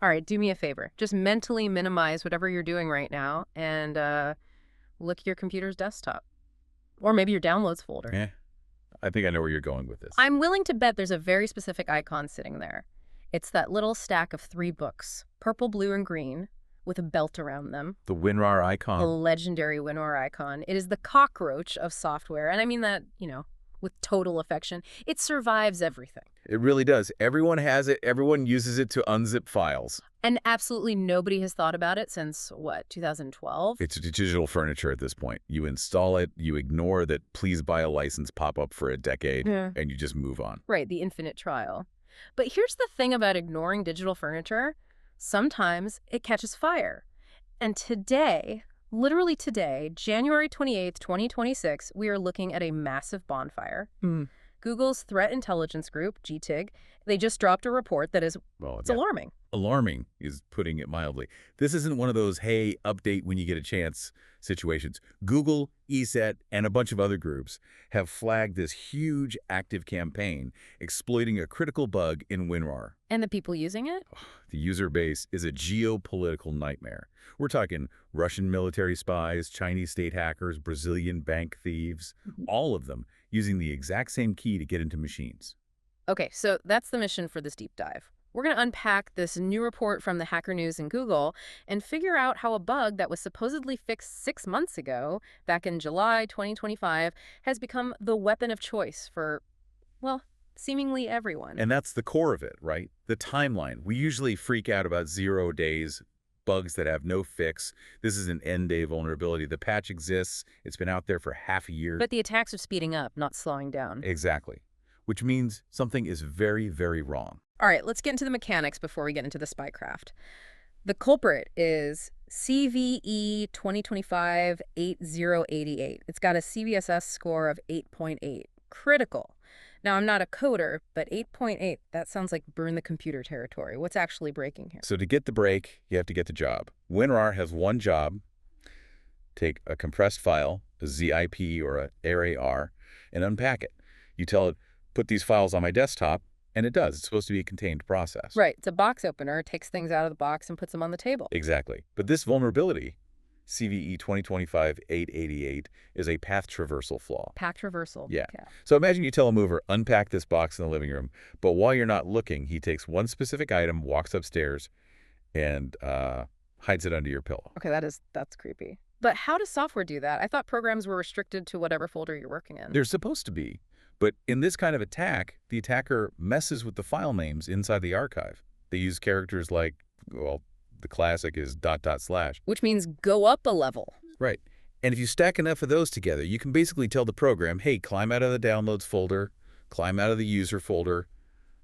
All right, do me a favor. Just mentally minimize whatever you're doing right now and look at your computer's desktop. Or maybe your downloads folder. Eh, I think I know where you're going with this. I'm willing to bet there's a very specific icon sitting there. It's that little stack of 3 books, purple, blue, and green, with a belt around them. The WinRAR The icon. legendary WinRAR icon. It is the cockroach of software, and I mean that, with total affection. It survives everything. It really does. Everyone has it. Everyone uses it to unzip files. And absolutely nobody has thought about it since, 2012? It's digital furniture at this point. You install it, you ignore that please buy a license pop up for a decade, and you just move on. Right, the infinite trial. But here's the thing about ignoring digital furniture. Sometimes it catches fire. And today, literally today, January 28th, 2026, we are looking at a massive bonfire. Google's Threat Intelligence Group, GTIG, they just dropped a report that is, it's alarming. Alarming is putting it mildly. This isn't one of those, hey, update when you get a chance situations. Google, ESET, and a bunch of other groups have flagged this huge active campaign exploiting a critical bug in WinRAR. And the people using it? The user base is a geopolitical nightmare. We're talking Russian military spies, Chinese state hackers, Brazilian bank thieves, all of them using the exact same key to get into machines. Okay, so that's the mission for this deep dive. We're going to unpack this new report from the Hacker News and Google and figure out how a bug that was supposedly fixed 6 months ago, back in July 2025, has become the weapon of choice for, seemingly everyone. And that's the core of it, right? The timeline. We usually freak out about 0 days, bugs that have no fix. This is an end-day vulnerability. The patch exists. It's been out there for half a year. But the attacks are speeding up, not slowing down. Exactly. Which means something is very, very wrong. All right, let's get into the mechanics before we get into the spycraft. The culprit is CVE-2025-8088. It's got a CVSS score of 8.8. Critical. Now, I'm not a coder, but 8.8, that sounds like burn the computer territory. What's actually breaking here? So to get the break, you have to get the job. WinRAR has one job. Take a compressed file, a zip or a RAR, and unpack it. You tell it, put these files on my desktop, and it does. It's supposed to be a contained process. Right. It's a box opener. It takes things out of the box and puts them on the table. Exactly. But this vulnerability, CVE-2025-8088, is a path traversal flaw. Path traversal. Yeah. Okay. So imagine you tell a mover, unpack this box in the living room, but while you're not looking, he takes one specific item, walks upstairs, and hides it under your pillow. Okay, that's creepy. But how does software do that? I thought programs were restricted to whatever folder you're working in. They're supposed to be. But in this kind of attack, the attacker messes with the file names inside the archive. They use characters like, the classic is ... Which means go up a level. Right. And if you stack enough of those together, you can basically tell the program, hey, climb out of the downloads folder, climb out of the user folder,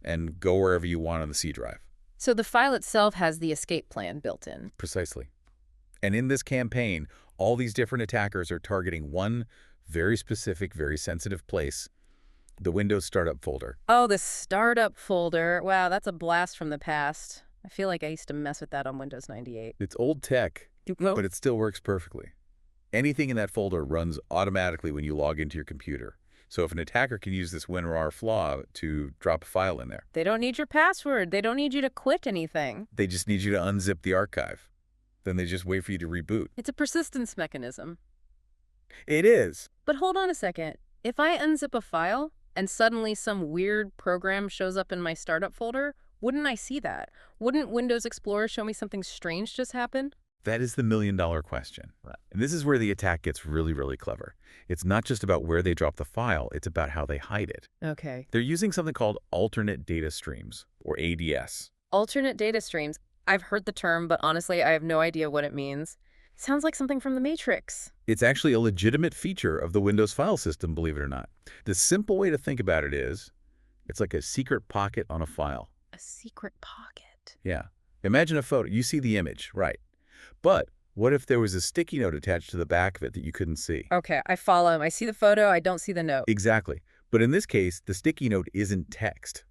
and go wherever you want on the C drive. So the file itself has the escape plan built in. Precisely. And in this campaign, all these different attackers are targeting one very specific, very sensitive place, the Windows startup folder. Oh, the startup folder. Wow, that's a blast from the past. I feel like I used to mess with that on Windows 98. It's old tech, but it still works perfectly. Anything in that folder runs automatically when you log into your computer. So if an attacker can use this WinRAR flaw to drop a file in there. They don't need your password. They don't need you to quit anything. They just need you to unzip the archive. Then they just wait for you to reboot. It's a persistence mechanism. It is. But hold on a second. If I unzip a file and suddenly some weird program shows up in my startup folder, wouldn't I see that? Wouldn't Windows Explorer show me something strange just happened? That is the million-dollar question. Right. And this is where the attack gets really, really clever. It's not just about where they drop the file, it's about how they hide it. Okay. They're using something called alternate data streams, or ADS. Alternate data streams. I've heard the term, but honestly, I have no idea what it means. Sounds like something from the Matrix. It's actually a legitimate feature of the Windows file system, believe it or not. The simple way to think about it is, it's like a secret pocket on a file. A secret pocket? Yeah. Imagine a photo. You see the image, right? But what if there was a sticky note attached to the back of it that you couldn't see? Okay, I follow him. I see the photo, I don't see the note. Exactly. But in this case, the sticky note isn't text.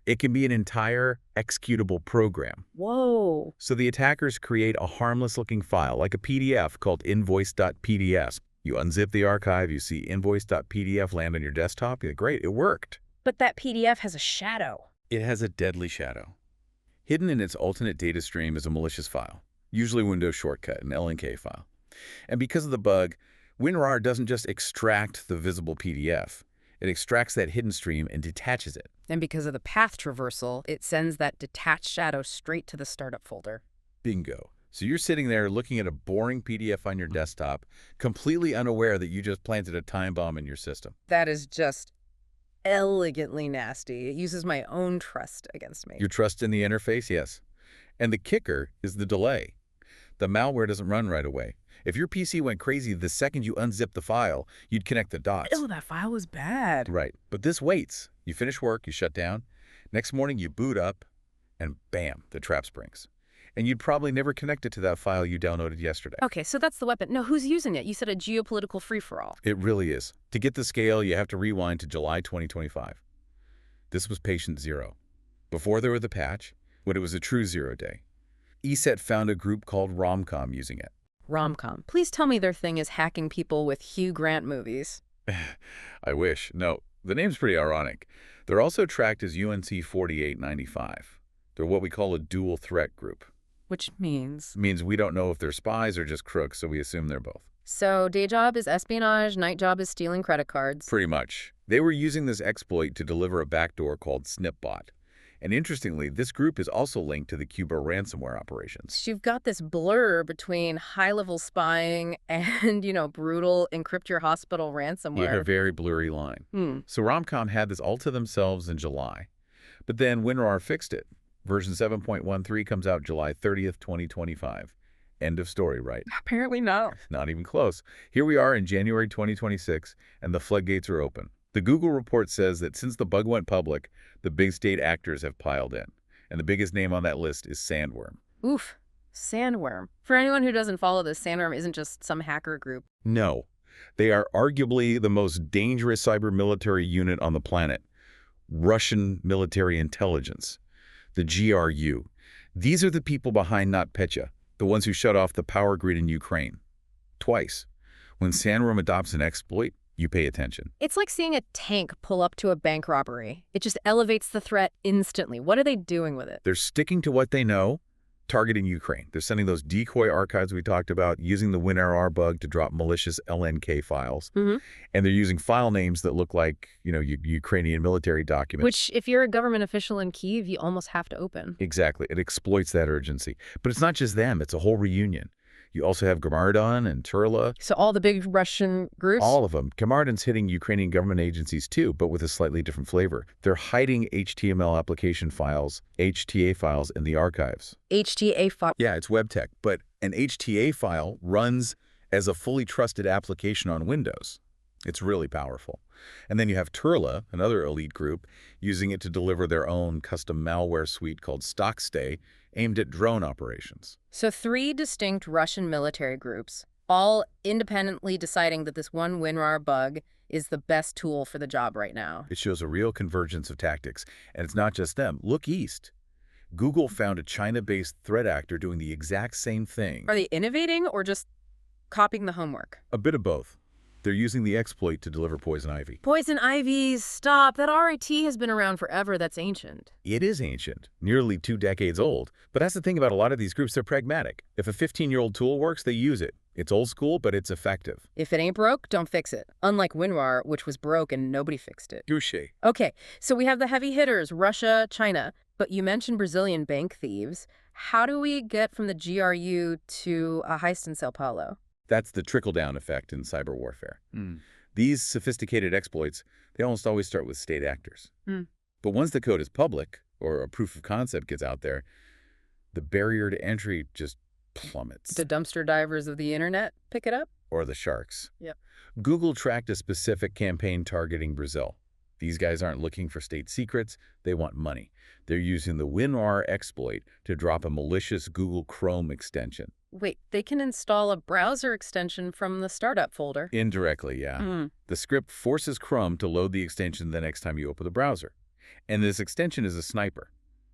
It can be an entire executable program. Whoa. So the attackers create a harmless-looking file, like a PDF called invoice.pdf. You unzip the archive, you see invoice.pdf land on your desktop. You're like, great, it worked. But that PDF has a shadow. It has a deadly shadow. Hidden in its alternate data stream is a malicious file, usually Windows shortcut, an LNK file. And because of the bug, WinRAR doesn't just extract the visible PDF. It extracts that hidden stream and detaches it. And because of the path traversal, it sends that detached shadow straight to the startup folder. Bingo. So you're sitting there looking at a boring PDF on your desktop, completely unaware that you just planted a time bomb in your system. That is just elegantly nasty. It uses my own trust against me. Your trust in the interface? Yes. And the kicker is the delay. The malware doesn't run right away. If your PC went crazy the second you unzip the file, you'd connect the dots. Oh, that file was bad. Right. But this waits. You finish work, you shut down. Next morning, you boot up, and bam, the trap springs. And you'd probably never connect it to that file you downloaded yesterday. Okay, so that's the weapon. No, who's using it? You said a geopolitical free-for-all. It really is. To get the scale, you have to rewind to July 2025. This was patient zero. Before there was the patch, when it was a true zero day. ESET found a group called RomCom using it. RomCom. Please tell me their thing is hacking people with Hugh Grant movies. I wish. No, the name's pretty ironic. They're also tracked as UNC 4895. They're what we call a dual threat group. Which means? Means we don't know if they're spies or just crooks, so we assume they're both. So day job is espionage, night job is stealing credit cards. Pretty much. They were using this exploit to deliver a backdoor called SnipBot. And interestingly, this group is also linked to the Cuba ransomware operations. You've got this blur between high-level spying and, brutal encrypt your hospital ransomware. Yeah, a very blurry line. So RomCom had this all to themselves in July. But then WinRAR fixed it. Version 7.13 comes out July 30th, 2025. End of story, right? Apparently not. Not even close. Here we are in January 2026, and the floodgates are open. The Google report says that since the bug went public, the big state actors have piled in. And the biggest name on that list is Sandworm. Oof. Sandworm. For anyone who doesn't follow this, Sandworm isn't just some hacker group. No. They are arguably the most dangerous cyber military unit on the planet. Russian military intelligence. The GRU. These are the people behind NotPetya, the ones who shut off the power grid in Ukraine. Twice. When Sandworm adopts an exploit, you pay attention. It's like seeing a tank pull up to a bank robbery. It just elevates the threat instantly. What are they doing with it? They're sticking to what they know, targeting Ukraine. They're sending those decoy archives we talked about, using the WinRAR bug to drop malicious LNK files. And they're using file names that look like, Ukrainian military documents. Which, if you're a government official in Kyiv, you almost have to open. Exactly. It exploits that urgency. But it's not just them. It's a whole reunion. You also have Gamardan and Turla. So all the big Russian groups? All of them. Gamardan's hitting Ukrainian government agencies too, but with a slightly different flavor. They're hiding HTML application files, HTA files, in the archives. HTA file? Yeah, it's web tech, but an HTA file runs as a fully trusted application on Windows. It's really powerful. And then you have Turla, another elite group, using it to deliver their own custom malware suite called Stockstay, aimed at drone operations. So 3 distinct Russian military groups, all independently deciding that this one WinRAR bug is the best tool for the job right now. It shows a real convergence of tactics. And it's not just them. Look east. Google found a China-based threat actor doing the exact same thing. Are they innovating or just copying the homework? A bit of both. They're using the exploit to deliver poison ivy. Poison ivy, stop. That RIT has been around forever. That's ancient. It is ancient, nearly 2 decades old. But that's the thing about a lot of these groups, they're pragmatic. If a 15-year-old tool works, they use it. It's old school, but it's effective. If it ain't broke, don't fix it. Unlike WinRAR, which was broke and nobody fixed it. Touché. Okay, so we have the heavy hitters, Russia, China. But you mentioned Brazilian bank thieves. How do we get from the GRU to a heist in Sao Paulo? That's the trickle-down effect in cyber warfare. These sophisticated exploits, they almost always start with state actors. But once the code is public, or a proof of concept gets out there, the barrier to entry just plummets. The dumpster divers of the internet pick it up? Or the sharks. Yep. Google tracked a specific campaign targeting Brazil. These guys aren't looking for state secrets, they want money. They're using the WinRAR exploit to drop a malicious Google Chrome extension. Wait, they can install a browser extension from the startup folder? Indirectly, yeah. The script forces Chrome to load the extension the next time you open the browser. And this extension is a sniper.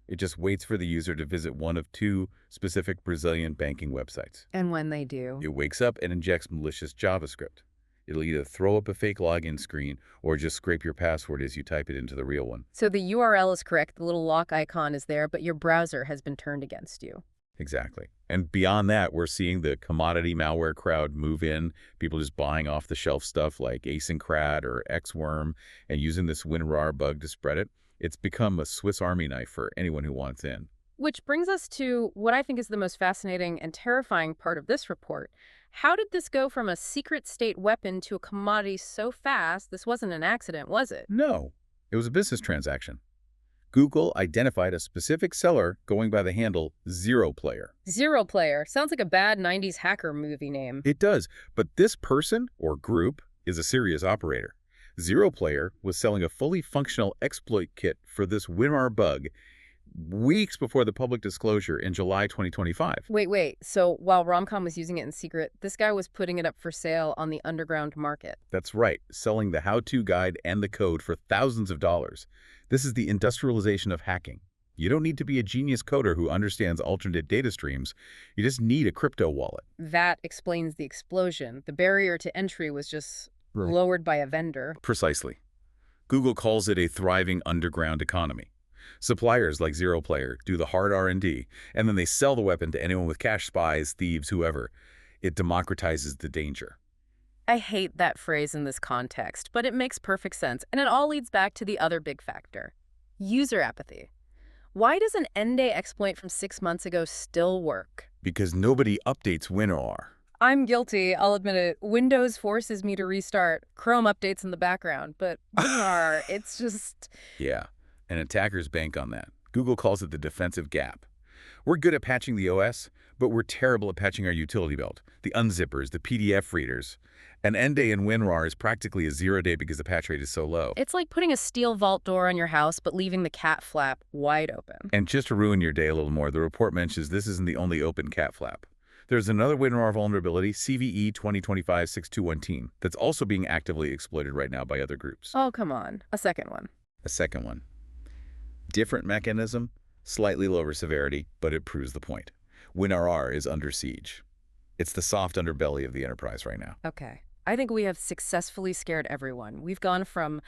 It just waits for the user to visit one of 2 specific Brazilian banking websites. And when they do? It wakes up and injects malicious JavaScript. It'll either throw up a fake login screen or just scrape your password as you type it into the real one. So the URL is correct, the little lock icon is there, but your browser has been turned against you. Exactly. And beyond that, we're seeing the commodity malware crowd move in, people just buying off-the-shelf stuff like Asyncrat or Xworm and using this WinRAR bug to spread it. It's become a Swiss Army knife for anyone who wants in. Which brings us to what I think is the most fascinating and terrifying part of this report. How did this go from a secret state weapon to a commodity so fast? This wasn't an accident, was it? No, it was a business transaction. Google identified a specific seller going by the handle ZeroPlayer. ZeroPlayer. Sounds like a bad 90s hacker movie name. It does, but this person or group is a serious operator. ZeroPlayer was selling a fully functional exploit kit for this WinRAR bug weeks before the public disclosure in July 2025. Wait. So while RomCom was using it in secret, this guy was putting it up for sale on the underground market. That's right, selling the how-to guide and the code for thousands of dollars. This is the industrialization of hacking. You don't need to be a genius coder who understands alternate data streams. You just need a crypto wallet. That explains the explosion. The barrier to entry was just lowered by a vendor. Precisely. Google calls it a thriving underground economy. Suppliers like ZeroPlayer do the hard R&D, and then they sell the weapon to anyone with cash, spies, thieves, whoever. It democratizes the danger. I hate that phrase in this context, but it makes perfect sense, and it all leads back to the other big factor: user apathy. Why does an end-day exploit from 6 months ago still work? Because nobody updates WinRAR. I'm guilty, I'll admit it. Windows forces me to restart. Chrome updates in the background, but WinRAR, it's just... Yeah, and attackers bank on that. Google calls it the defensive gap. We're good at patching the OS, but we're terrible at patching our utility belt, the unzippers, the PDF readers. An end day in WinRAR is practically a 0 day because the patch rate is so low. It's like putting a steel vault door on your house, but leaving the cat flap wide open. And just to ruin your day a little more, the report mentions this isn't the only open cat flap. There's another WinRAR vulnerability, CVE-2025-8088, that's also being actively exploited right now by other groups. Oh, come on. A second one. A second one. Different mechanism, slightly lower severity, but it proves the point. WinRAR is under siege. It's the soft underbelly of the enterprise right now. Okay. I think we have successfully scared everyone. We've gone from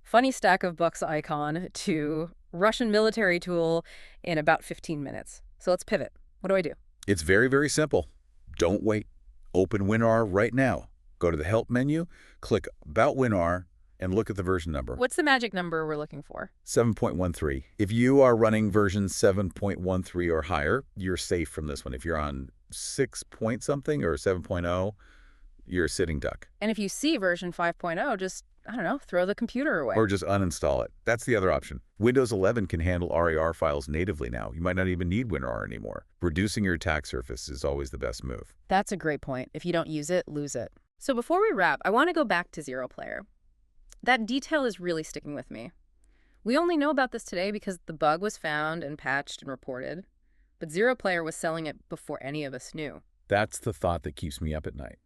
funny stack of bucks icon to Russian military tool in about 15 minutes. So let's pivot. What do I do? It's very, very simple. Don't wait. Open WinRAR right now. Go to the Help menu, click About WinRAR, and look at the version number. What's the magic number we're looking for? 7.13. If you are running version 7.13 or higher, you're safe from this one. If you're on 6 point something or 7.0, you're a sitting duck. And if you see version 5.0, just, I don't know, throw the computer away. Or just uninstall it. That's the other option. Windows 11 can handle RAR files natively now. You might not even need WinRAR anymore. Reducing your attack surface is always the best move. That's a great point. If you don't use it, lose it. So before we wrap, I want to go back to ZeroPlayer. That detail is really sticking with me. We only know about this today because the bug was found and patched and reported, but ZeroPlayer was selling it before any of us knew. That's the thought that keeps me up at night.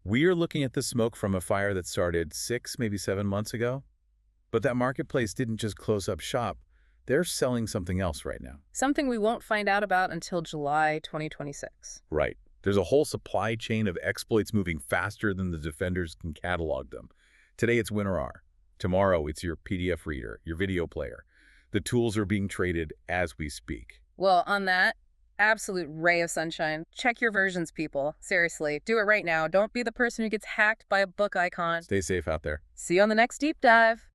We are looking at the smoke from a fire that started 6, maybe 7 months ago. But that marketplace didn't just close up shop. They're selling something else right now. Something we won't find out about until July 2026. Right. There's a whole supply chain of exploits moving faster than the defenders can catalog them. Today it's WinRAR. Tomorrow it's your PDF reader, your video player. The tools are being traded as we speak. Well, on that absolute ray of sunshine, check your versions, people. Seriously, do it right now. Don't be the person who gets hacked by a book icon. Stay safe out there. See you on the next deep dive.